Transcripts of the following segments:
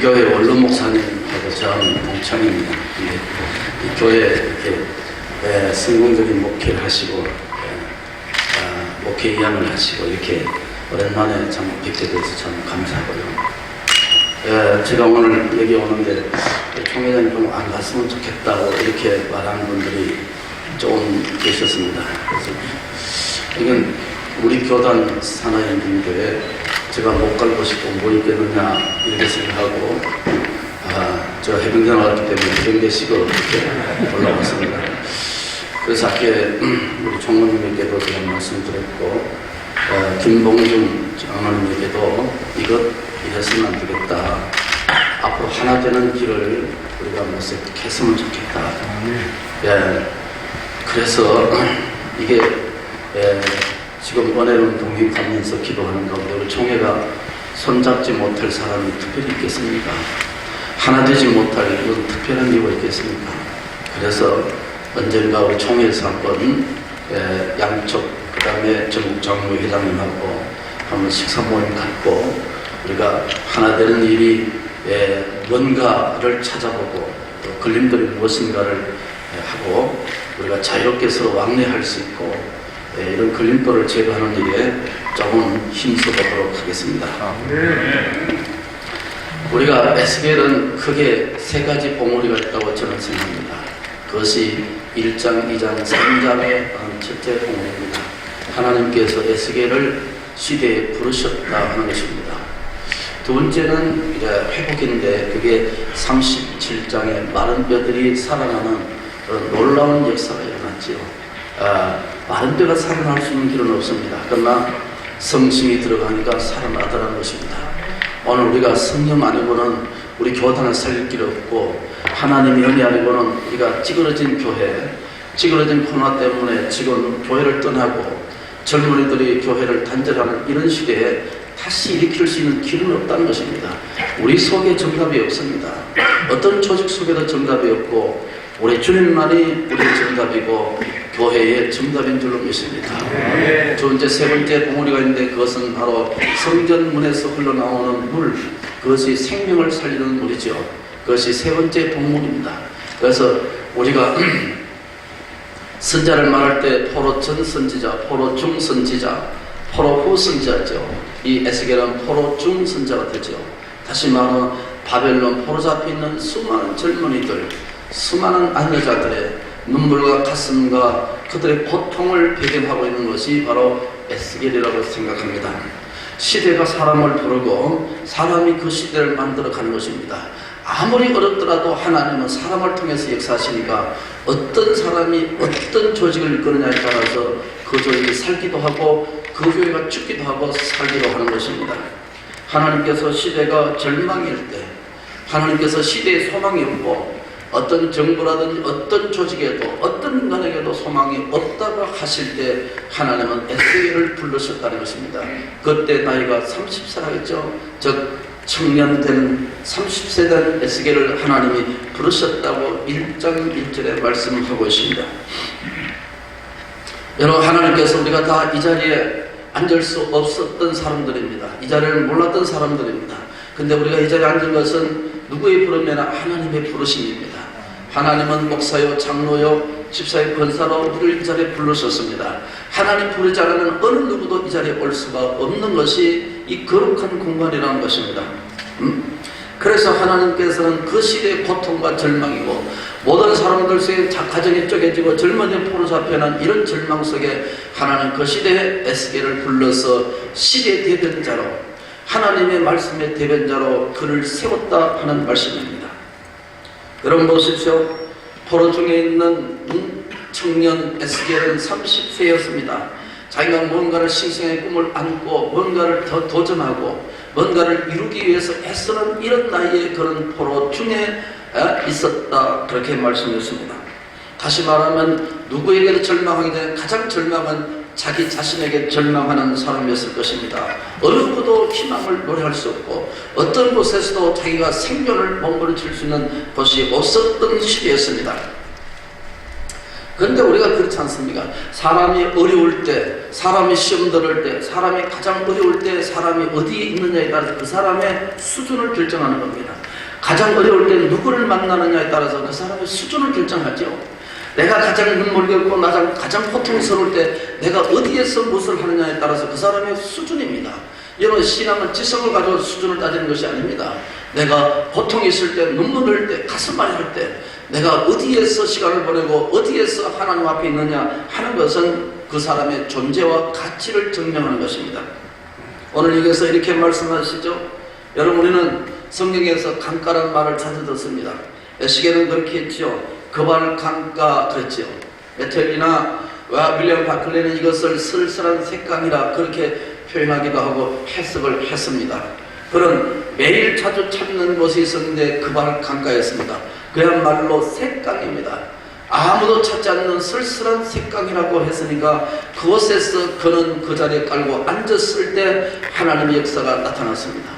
교회 원로 목사님하고 저는 동창입니다. 이 교회 이렇게 성공적인 목회를 하시고 목회 이양을 하시고 이렇게 오랜만에 참 뵙게 돼서 참 감사하고요. 제가 오늘 여기 오는데 총회장님 좀 안 갔으면 좋겠다고 이렇게 말하는 분들이 좀 계셨습니다. 그래서 이건 우리 교단 산하인민교회 제가 못 갈 곳이 또 뭐 있겠느냐 이렇게 생각하고 제가 해병대 나왔기 때문에 해병대식으로 이렇게 올라왔습니다. 그래서 아까 우리 총무님에게도 제가 말씀드렸고 김봉중 장로님에게도 이것 이랬으면 안 되겠다. 앞으로 하나 되는 길을 우리가 모색했으면 좋겠다. 그래서 이게 지금 은혜로운 동행하면서 기도하는 가운데 우리 총회가 손잡지 못할 사람이 특별히 있겠습니까? 하나 되지 못할 이런 특별한 이유가 있겠습니까? 그래서 언젠가 우리 총회에서 한번 양쪽 그 다음에 전국 장로 회장님하고 한번 식사 모임 갖고 우리가 하나 되는 일이 뭔가를 찾아보고 또 걸림돌이 무엇인가를 하고 우리가 자유롭게 서로 왕래할 수 있고 이런 걸림돌을 제거하는 일에 조금 힘써보도록 하겠습니다. 우리가 에스겔은 크게 세 가지 봉우리가 있다고 저는 생각합니다. 그것이 1장, 2장, 3장의 첫째 봉우리입니다. 하나님께서 에스겔을 시대에 부르셨다 하는 것입니다. 두 번째는 이제 회복인데 그게 37장에 마른 뼈들이 살아나는 그런 놀라운 역사가 일어났지요. 마른 뼈가 살아날 수 있는 길은 없습니다. 그러나 성심이 들어가니까 살아나더라는 것입니다. 오늘 우리가 성령 아니고는 우리 교단을 살릴 길 없고 하나님의 은혜 아니고는 우리가 찌그러진 교회, 찌그러진 코로나 때문에 지금 교회를 떠나고 젊은이들이 교회를 단절하는 이런 시대에 다시 일으킬 수 있는 길은 없다는 것입니다. 우리 속에 정답이 없습니다. 어떤 조직 속에도 정답이 없고 우리 주님만이 우리의 정답이고 교회의 정답인 줄로 믿습니다. 저 이제 세 번째 봉우리가 있는데 그것은 바로 성전문에서 흘러나오는 물, 그것이 생명을 살리는 물이죠. 그것이 세 번째 봉우리입니다. 그래서 우리가 선자를 말할 때 포로 전 선지자, 포로 중 선지자, 포로 후 선지자죠. 이 에스겔은 포로 중 선자가 되죠. 다시 말하면 바벨론 포로 잡혀있는 수많은 젊은이들, 수많은 안여자들의 눈물과 가슴과 그들의 고통을 배경하고 있는 것이 바로 에스겔이라고 생각합니다. 시대가 사람을 부르고 사람이 그 시대를 만들어가는 것입니다. 아무리 어렵더라도 하나님은 사람을 통해서 역사하시니까 어떤 사람이 어떤 조직을 이끄느냐에 따라서 그 조직이 살기도 하고 그 교회가 죽기도 하고 살기도 하는 것입니다. 하나님께서 시대가 절망일 때, 하나님께서 시대에 소망이 없고 어떤 정부라든지 어떤 조직에도 어떤 인간에게도 소망이 없다고 하실 때 하나님은 에스겔을 부르셨다는 것입니다. 그때 나이가 30세라겠죠. 즉 청년 된 30세 된 에스겔을 하나님이 부르셨다고 1장 1절에 말씀하고 있습니다. 여러분, 하나님께서 우리가 다 이 자리에 앉을 수 없었던 사람들입니다. 이 자리를 몰랐던 사람들입니다. 근데 우리가 이 자리에 앉은 것은 누구의 부름이나 하나님의 부르심입니다. 하나님은 목사요, 장로요, 집사요, 권사로 우리를 이 자리에 부르셨습니다. 하나님 부르지 않으면 어느 누구도 이 자리에 올 수가 없는 것이 이 거룩한 공간이라는 것입니다. 그래서 하나님께서는 그 시대의 고통과 절망이고 모든 사람들 속에 가정이 쪼개지고 젊은이 포로 잡혀난 이런 절망 속에 하나님 그 시대의 에스겔을 불러서 시대의 대변자로 하나님의 말씀의 대변자로 그를 세웠다 하는 말씀입니다. 여러분 보십시오. 포로 중에 있는 청년 에스겔은 30세였습니다. 자기가 뭔가를 신생의 꿈을 안고 뭔가를 더 도전하고 뭔가를 이루기 위해서 애쓰는 이런 나이에 그런 포로 중에 있었다, 그렇게 말씀했습니다. 다시 말하면 누구에게도 절망하기 전에 가장 절망은 자기 자신에게 절망하는 사람이었을 것입니다. 어느 누구도 희망을 노래할 수 없고 어떤 곳에서도 자기가 생존을 몸부림칠 수 있는 곳이 없었던 시대였습니다. 그런데 우리가 그렇지 그렇지 않습니까? 사람이 어려울 때, 사람이 시험 들을 때, 사람이 가장 어려울 때 사람이 어디에 있느냐에 따라서 그 사람의 수준을 결정하는 겁니다. 가장 어려울 때 누구를 만나느냐에 따라서 그 사람의 수준을 결정하죠. 내가 가장 눈물겹고 가장 고통스러울 때 내가 어디에서 무엇을 하느냐에 따라서 그 사람의 수준입니다. 여러분, 신앙은 지성을 가지고 수준을 따지는 것이 아닙니다. 내가 고통이 있을 때, 눈물 흘릴 때, 가슴 아릴 때 내가 어디에서 시간을 보내고 어디에서 하나님 앞에 있느냐 하는 것은 그 사람의 존재와 가치를 증명하는 것입니다. 오늘 여기서 이렇게 말씀하시죠. 여러분, 우리는 성경에서 강가라는 말을 자주 듣습니다. 에스겔은 그렇게 했죠. 그발 강가 그랬죠. 메텔이나 윌리엄 바클레는 이것을 쓸쓸한 색강이라 그렇게 표현하기도 하고 해석을 했습니다. 그런 매일 자주 찾는 곳이 있었는데 그발 강가였습니다. 그야말로 색강입니다. 아무도 찾지 않는 쓸쓸한 색강이라고 했으니까 그곳에서 그는 그 자리에 깔고 앉았을 때 하나님의 역사가 나타났습니다.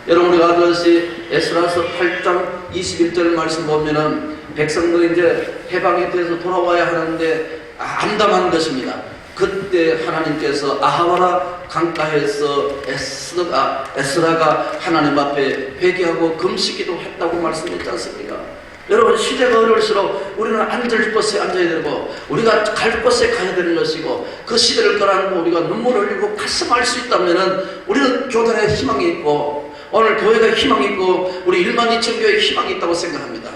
여러분, 우리가 그것이 에스라서 8장 21절 말씀 보면은 백성들이 이제 해방에 대해서 돌아와야 하는데 암담한 것입니다. 그때 하나님께서 아하와라 강가에서 에스라가 하나님 앞에 회개하고 금식기도 했다고 말씀했지 않습니까? 여러분, 시대가 어려울수록 우리는 앉을 곳에 앉아야 되고 우리가 갈 곳에 가야 되는 것이고 그 시대를 끌어안고 우리가 눈물을 흘리고 가슴 앓을 수 있다면 우리는 교단에 희망이 있고 오늘 교회가 희망이 있고 우리 1만 2천 교회에 희망이 있다고 생각합니다.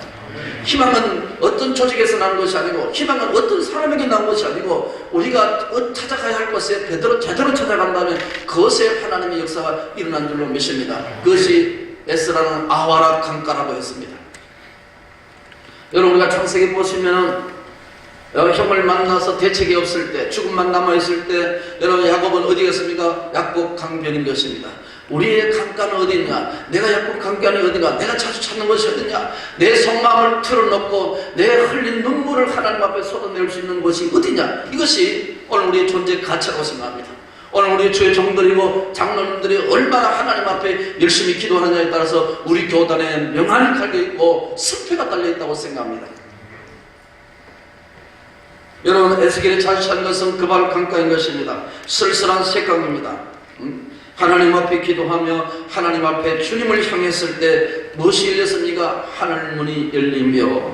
희망은 어떤 조직에서 나는 것이 아니고 희망은 어떤 사람에게 나온 것이 아니고 우리가 찾아가야 할 곳에 제대로 찾아간다면 그것에 하나님의 역사가 일어난 줄로 믿습니다. 그것이 에스라는 아와라 강가라고 했습니다. 여러분, 우리가 창세기 보시면은 형을 만나서 대책이 없을 때, 죽음만 남아있을 때 여러분, 야곱은 어디 갔습니까? 야곱 강변인 것입니다. 우리의 강가는 어디냐? 내가 야곱 강변이 어디가? 내가 자주 찾는 것이 어디냐? 내 속마음을 틀어놓고 내 흘린 눈물을 하나님 앞에 쏟아낼 수 있는 곳이 어디냐? 이것이 오늘 우리의 존재 가치라고 생각합니다. 오늘 우리 주의 종들이고 장로님들이 얼마나 하나님 앞에 열심히 기도하느냐에 따라서 우리 교단에 명안이 달려있고 승패가 달려있다고 생각합니다. 여러분, 에스겔이 자주 찾는 것은 그발 강가인 것입니다. 쓸쓸한 색강입니다. 하나님 앞에 기도하며 하나님 앞에 주님을 향했을 때 무엇이 열렸습니까? 하늘 문이 열리며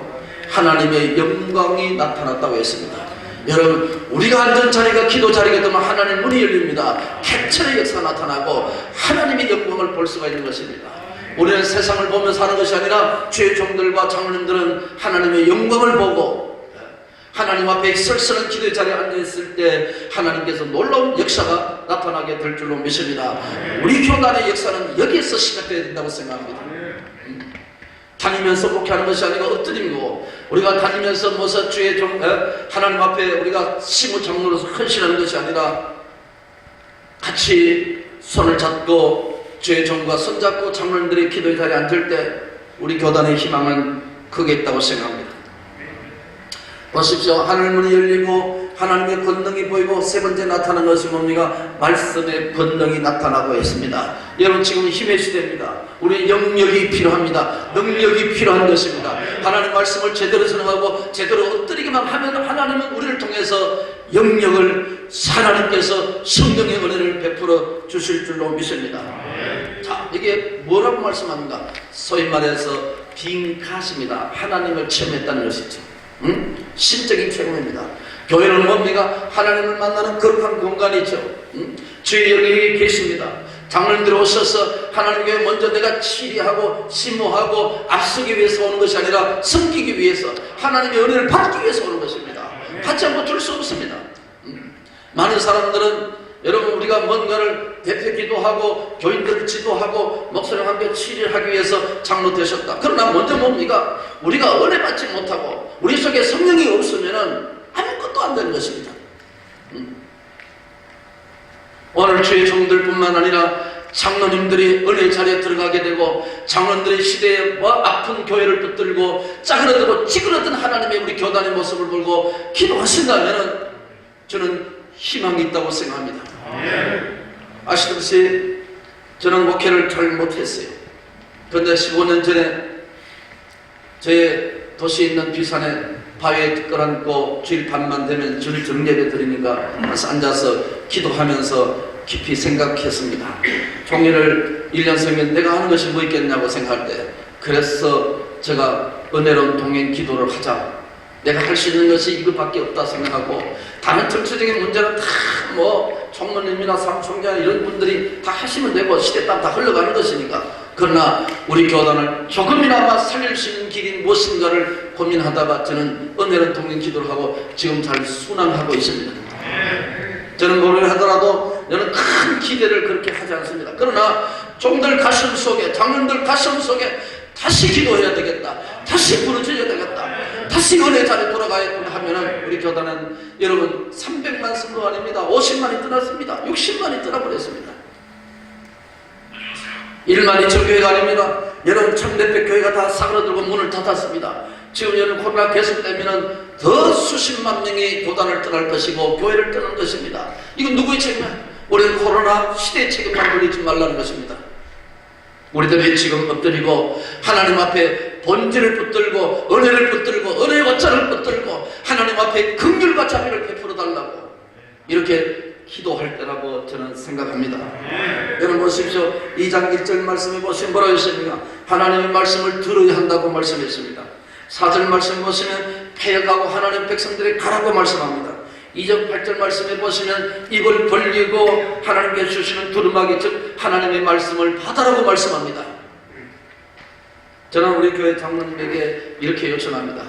하나님의 영광이 나타났다고 했습니다. 여러분, 우리가 앉은 자리가 기도 자리가 되면 하나님 문이 열립니다. 객천의 역사가 나타나고 하나님의 영광을 볼 수가 있는 것입니다. 우리는 세상을 보며 사는 것이 아니라 주의 종들과 장로님들은 하나님의 영광을 보고 하나님 앞에 쓸쓸한 기도의 자리에 앉아있을 때 하나님께서 놀라운 역사가 나타나게 될 줄로 믿습니다. 우리 교단의 역사는 여기에서 시작되어야 된다고 생각합니다. 다니면서 목회하는 것이 아니고 엎드림이고 우리가 다니면서 무엇을 주의 종 하나님 앞에 우리가 시무 장로로서 헌신하는 것이 아니라 같이 손을 잡고 주의 종과 손잡고 장로님들이 기도의 자리에 앉을 때 우리 교단의 희망은 크게 있다고 생각합니다. 보십시오. 하늘문이 열리고 하나님의 권능이 보이고 세 번째 나타난 것이 뭡니까? 말씀의 권능이 나타나고 있습니다. 여러분, 지금 힘의 시대입니다. 우리 영역이 필요합니다. 능력이 필요한 것입니다. 하나님 말씀을 제대로 전하고 제대로 엎드리기만 하면 하나님은 우리를 통해서 영역을 하나님께서 성령의 은혜를 베풀어 주실 줄로 믿습니다. 자, 이게 뭐라고 말씀합니까? 소위 말해서 빈 가시입니다. 하나님을 체험했다는 것이죠. 신적인 체험입니다. 교회는 뭡니까? 하나님을 만나는 거룩한 공간이죠. 주의 영이 계십니다. 장로님들이 오셔서 하나님께 먼저 내가 치리하고 심호하고 앞서기 위해서 오는 것이 아니라 섬기기 위해서 하나님의 은혜를 받기 위해서 오는 것입니다. 받지 않고 줄 수 없습니다. 많은 사람들은 여러분, 우리가 뭔가를 대표기도 하고 교인들을 지도하고 목사님 함께 치리하기 위해서 장로 되셨다. 그러나 먼저 뭡니까? 우리가 은혜 받지 못하고 우리 속에 성령이 없으면 아무것도 안 되는 것입니다. 오늘 주의 종들뿐만 아니라 장로님들이 은혜 자리에 들어가게 되고 장로님들의 시대에 아픈 교회를 붙들고 짜그러들고 찌그러든 하나님의 우리 교단의 모습을 보고 기도하신다면 저는 희망이 있다고 생각합니다. 아시듯이 저는 목회를 잘 못했어요. 그런데 15년 전에 제 도시에 있는 비산에 바위에 끌어안고 주일 밤만 되면 주일 정례를 드리니까 앉아서 기도하면서 깊이 생각했습니다. 종일을 1년 생면 내가 하는 것이 뭐 있겠냐고 생각할 때, 그래서 제가 은혜로운 동행 기도를 하자. 내가 할 수 있는 것이 이것밖에 없다 생각하고, 다른 정치적인 문제는 다 뭐 총무님이나 사무총장 이런 분들이 다 하시면 되고 시대 따라 다 흘러가는 것이니까, 그러나 우리 교단을 조금이나마 살릴 수 있는 길이 무엇인가를 고민하다가 저는 은혜로운 동행 기도를 하고 지금 잘 순항하고 있습니다. 저는 뭐를 하더라도 저는 큰 기대를 그렇게 하지 않습니다. 그러나 종들 가슴 속에, 장로들 가슴 속에 다시 기도해야 되겠다, 다시 부르짖어야 되겠다, 다시 은혜 자리에 돌아가야 하면은 우리 교단은 여러분 300만 성도 아닙니다. 50만이 떠났습니다. 60만이 떠나버렸습니다. 1만 2천 교회가 아닙니다. 여러분 1,400 교회가 다 사그라들고 문을 닫았습니다. 지금 여러분 코로나 계속되면은 더 수십만 명이 교단을 떠날 것이고 교회를 떠날 것입니다. 이건 누구의 책임이야? 우리는 코로나 시대의 책임만 돌리지 말라는 것입니다. 우리들이 지금 엎드리고 하나님 앞에 본질을 붙들고 은혜를 붙들고 은혜의 옷자를 붙들고 하나님 앞에 긍휼과 자비를 베풀어 달라고 이렇게 기도할 때라고 저는 생각합니다. 여러분 보십시오. 2장 1절 말씀에 보시면 뭐라고 했습니까? 하나님의 말씀을 들어야 한다고 말씀했습니다. 4절 말씀 보시면 패역하고 하나님 백성들이 가라고 말씀합니다. 2절 8절 말씀에 보시면 입을 벌리고 하나님께 주시는 두루마기, 즉 하나님의 말씀을 받아라고 말씀합니다. 저는 우리 교회 장로님에게 이렇게 요청합니다.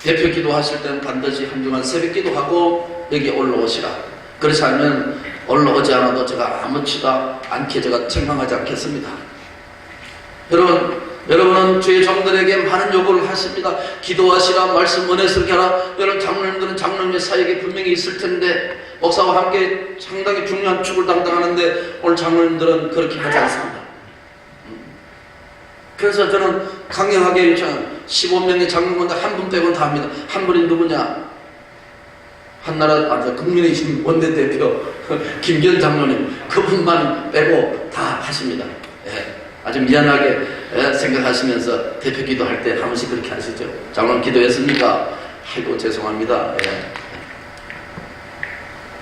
대표 기도하실 때는 반드시 한중한 새벽 기도하고 여기 올라오시라. 그렇지 않으면 올라오지 않아도 제가 아무렇지도 않게 제가 책망하지 않겠습니다. 여러분은 주의 종들에게 많은 요구를 하십니다. 기도하시라, 말씀 은혜스럽게 하라. 여러분 장로님들은 장로님의 사역이 분명히 있을 텐데 목사와 함께 상당히 중요한 축을 담당하는데 오늘 장로님들은 그렇게 하지 않습니다. 그래서 저는 강력하게 요청합니다. 15명의 장로님들 한 분 빼고는 다 합니다. 한 분이 누구냐? 한나라 국민의힘 원내대표 김기현 장로님, 그분만 빼고 다 하십니다. 예. 아주 미안하게 생각하시면서 대표 기도할 때 한 번씩 그렇게 하시죠. 장로님 기도했습니까? 아이고 죄송합니다. 예.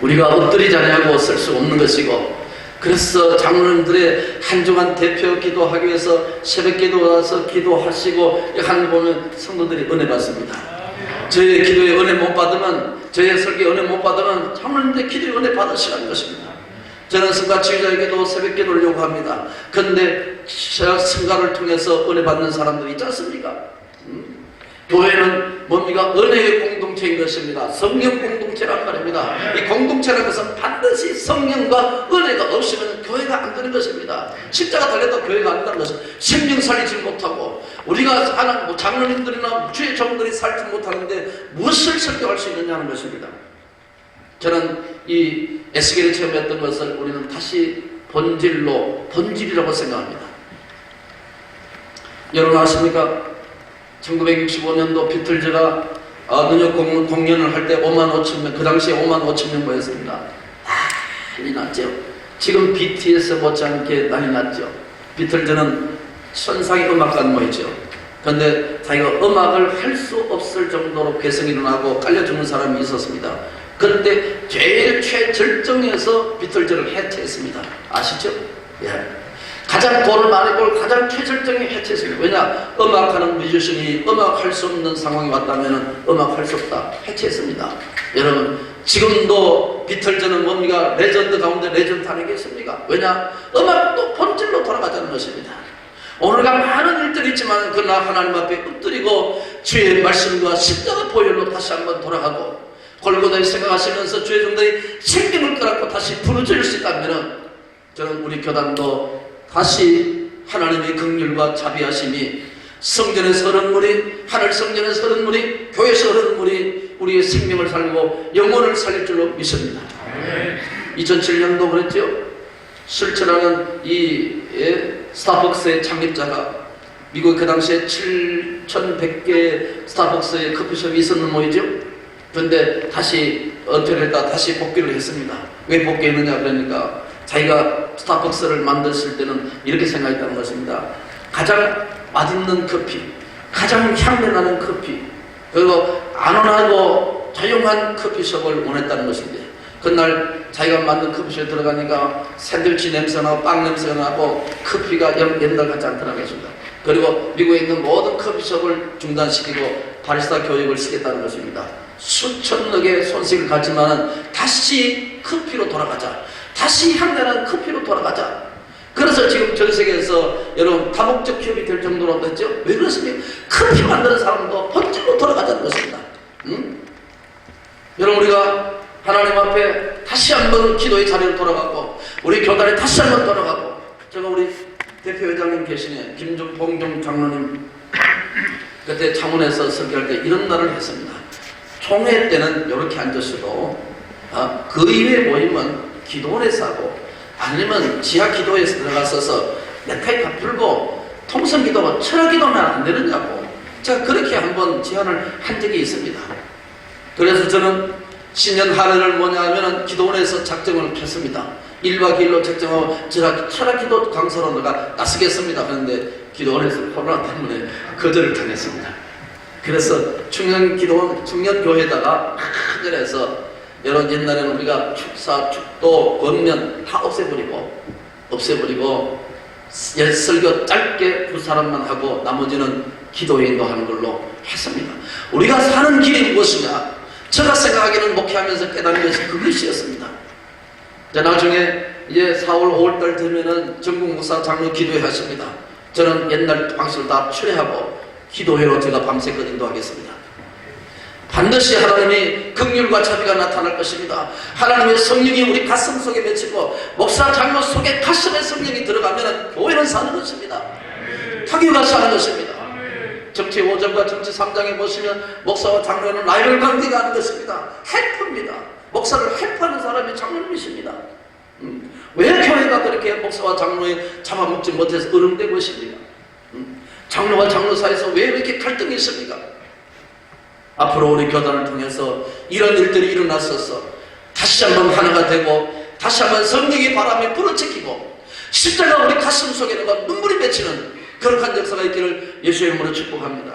우리가 엎드리지 않냐고 쓸 수 없는 것이고, 그래서 장로님들의 한 주간 대표 기도하기 위해서 새벽 기도 와서 기도하시고 하는 거 보면 성도들이 은혜 받습니다. 저의 기도에 은혜 못 받으면, 저의 설교에 은혜 못 받으면 장로님들의 기도에 은혜 받으시라는 것입니다. 저는 성가 지휘자에게도 새벽 기도를 요구합니다. 그런데 성가를 통해서 은혜 받는 사람들이 있지 않습니까? 교회는 뭡니까? 은혜의 공동체인 것입니다. 성령 공동체란 말입니다. 이 공동체라는 것은 반드시 성령과 은혜가 없으면 교회가 안 되는 것입니다. 십자가 달려도 교회가 안 된다는 것은 생명 살리지 못하고 우리가 하는 장로님들이나 주의 종들이 살지 못하는데 무엇을 설교할 수 있느냐는 것입니다. 저는 이 에스겔이 체험했던 것을 우리는 다시 본질이라고 생각합니다. 여러분 아십니까? 1965년도 비틀즈가 능력 공연을 할 때 5만 5천 명, 그 당시에 5만 5천 명 모였습니다. 난리 났죠. 지금 BTS 못지않게 난리 났죠. 비틀즈는 천상의 음악가 모였죠. 그런데 자기가 음악을 할 수 없을 정도로 괴성이 일어나고 깔려 죽는 사람이 있었습니다. 그때 제일 최절정에서 비틀즈를 해체했습니다. 아시죠? 예. 가장 돈을 많이 벌 가장 최절정에 해체했습니다. 왜냐? 음악하는 뮤지션이 음악할 수 없는 상황이 왔다면 음악할 수 없다. 해체했습니다. 여러분 지금도 비틀즈는 뭡니까? 레전드 가운데 레전드 안에 계십니까? 왜냐? 음악도 본질로 돌아가자는 것입니다. 오늘가 많은 일들이 있지만 그러나 하나님 앞에 엎드리고 주의 말씀과 십자가 보혈로 다시 한번 돌아가고 골고다에 생각하시면서 주의 종들이 생명을 끌어안고 다시 부르짖을 수 있다면 저는 우리 교단도 다시 하나님의 긍휼과 자비하심이 성전에서 흐르는 물이, 하늘 성전에서 흐르는 물이, 교회에서 흐르는 물이 우리의 생명을 살리고 영혼을 살릴 줄로 믿습니다. 2007년도 그랬죠. 술처라는 이 스타벅스의 창립자가 미국 그 당시에 7,100개 스타벅스의 커피숍이 있었는 모이죠. 그런데 다시 은퇴를 했다 다시 복귀를 했습니다. 왜 복귀했느냐 그러니까 자기가 스타벅스를 만들었을 때는 이렇게 생각했다는 것입니다. 가장 맛있는 커피, 가장 향내나는 커피, 그리고 안온하고 조용한 커피숍을 원했다는 것인데 그날 자기가 만든 커피숍에 들어가니까 샌드위치 냄새나고 빵 냄새나고 커피가 옛날 같지 않더라고요. 그리고 미국에 있는 모든 커피숍을 중단시키고 바리스타 교육을 시켰다는 것입니다. 수천억의 손실을 갖지만은 다시 커피로 돌아가자. 다시 향나는 커피로 돌아가자. 그래서 지금 전 세계에서 여러분 다목적 기업이 될 정도로 됐죠? 왜 그렇습니까? 커피 만드는 사람도 본질로 돌아가자는 것입니다. 여러분 우리가 하나님 앞에 다시 한번 기도의 자리로 돌아가고 우리 교단에 다시 한번 돌아가고 제가 우리 대표회장님 계시네 김준봉 장로님 그때 창원에서 설교할 때 이런 말을 했습니다. 총회 때는 이렇게 앉으셔도 그 이외의 모임은 기도원에서 하고 아니면 지하 기도에서 들어가서서 넥타이 다 풀고 통성 기도가 철학 기도면 안 되느냐고 제가 그렇게 한번 제안을 한 적이 있습니다. 그래서 저는 신년 할애를 뭐냐 하면은 기도원에서 작정을 폈습니다. 1박 2일로 작정하고 제가 철학 기도 강사로 내가 나서겠습니다. 그런데 기도원에서 코로나 때문에 거절을 당했습니다. 그래서 청년교회에다가 큰 절에서 여러분 옛날에는 우리가 축사, 축도, 권면 다 없애버리고 설교 짧게 두 사람만 하고 나머지는 기도 인도하는 걸로 했습니다. 우리가 사는 길이 무엇이냐? 제가 생각하기는 목회하면서 깨달은 것이 그것이었습니다. 나중에 이제 4월, 5월달 되면은 전국 목사 장로 기도회 하십니다. 저는 옛날 방식을 다 철회하고 기도회로 제가 밤새 인도하겠습니다. 반드시 하나님의 긍휼과 자비가 나타날 것입니다. 하나님의 성령이 우리 가슴 속에 맺히고 목사 장로 속에 가슴에 성령이 들어가면 교회는 사는 것입니다. 타교가 사는 것입니다. 정치 5장과 정치 3장에 보시면 목사와 장로는 라이벌 관계가 하는 것입니다. 헬프입니다. 목사를 헬프하는 사람이 장로님이십니다. 왜 교회가 그렇게 목사와 장로에 잡아먹지 못해서 어른되고 있습니까? 장로와 장로 사이에서 왜 이렇게 갈등이 있습니까? 앞으로 우리 교단을 통해서 이런 일들이 일어났어서 다시 한번 하나가 되고 다시 한번 성령의 바람에 불어치키고 십자가 우리 가슴 속에 눈물이 맺히는 거룩한 역사가 있기를 예수의 이름으로 축복합니다.